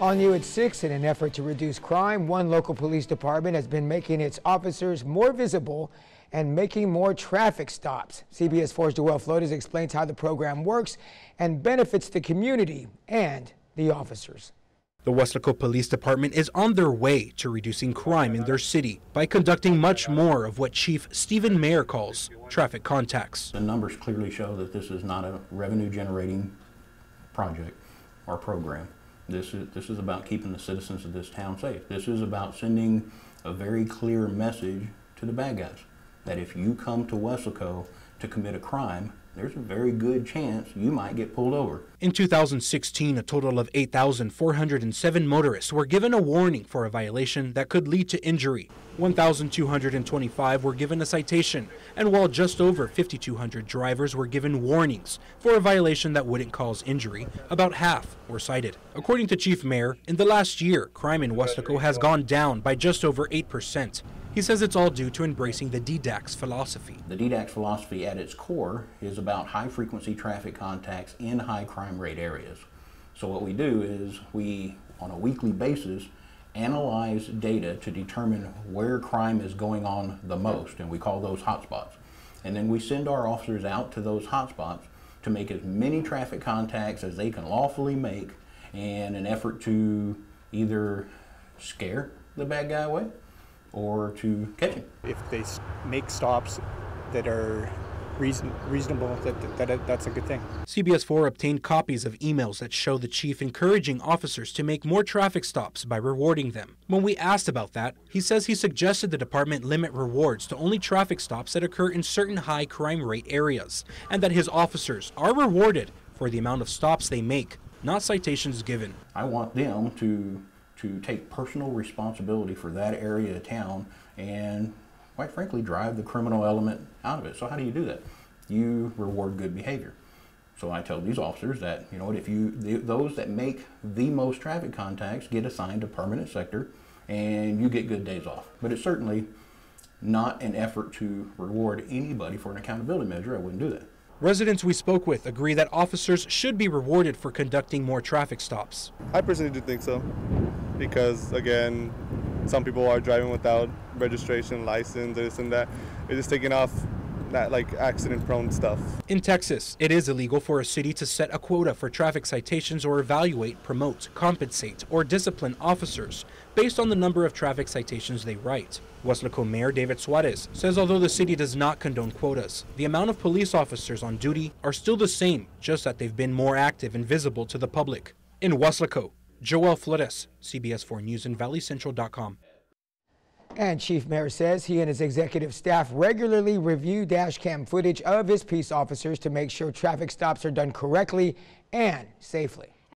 All new at 6, in an effort to reduce crime, one local police department has been making its officers more visible and making more traffic stops. CBS 4's Joel Flores explains how the program works and benefits the community and the officers. The Weslaco Police Department is on their way to reducing crime in their city by conducting much more of what Chief Stephen Mayer calls traffic contacts. The numbers clearly show that this is not a revenue-generating project or program. This is about keeping the citizens of this town safe. This is about sending a very clear message to the bad guys that if you come to Weslaco to commit a crime, there's a very good chance you might get pulled over. In 2016, a total of 8,407 motorists were given a warning for a violation that could lead to injury. 1,225 were given a citation, and while just over 5,200 drivers were given warnings for a violation that wouldn't cause injury, about half were cited. According to Chief Mayer, in the last year, crime in Weslaco has gone down by just over 8%. He says it's all due to embracing the DDAX philosophy. The DDAX philosophy at its core is about high-frequency traffic contacts in high crime rate areas. So what we do is we, on a weekly basis, analyze data to determine where crime is going on the most, and we call those hotspots. And then we send our officers out to those hotspots to make as many traffic contacts as they can lawfully make in an effort to either scare the bad guy away or to catch him. If they make stops that are reasonable, that's a good thing. CBS 4 obtained copies of emails that show the chief encouraging officers to make more traffic stops by rewarding them. When we asked about that, he says he suggested the department limit rewards to only traffic stops that occur in certain high crime rate areas, and that his officers are rewarded for the amount of stops they make, not citations given. I want them to take personal responsibility for that area of town and, quite frankly, drive the criminal element out of it. So how do you do that? You reward good behavior. So I tell these officers that, you know what, those that make the most traffic contacts get assigned a permanent sector and you get good days off. But it's certainly not an effort to reward anybody for an accountability measure. I wouldn't do that. Residents we spoke with agree that officers should be rewarded for conducting more traffic stops. I personally do think so, because again, some people are driving without registration, license, this and that. They're just taking off that like accident-prone stuff. In Texas, it is illegal for a city to set a quota for traffic citations or evaluate, promote, compensate, or discipline officers based on the number of traffic citations they write. Weslaco Mayor David Suarez says although the city does not condone quotas, the amount of police officers on duty are still the same, just that they've been more active and visible to the public. In Weslaco, Joel Flores, CBS 4 News and ValleyCentral.com. And Chief Mayer says he and his executive staff regularly review dash cam footage of his peace officers to make sure traffic stops are done correctly and safely.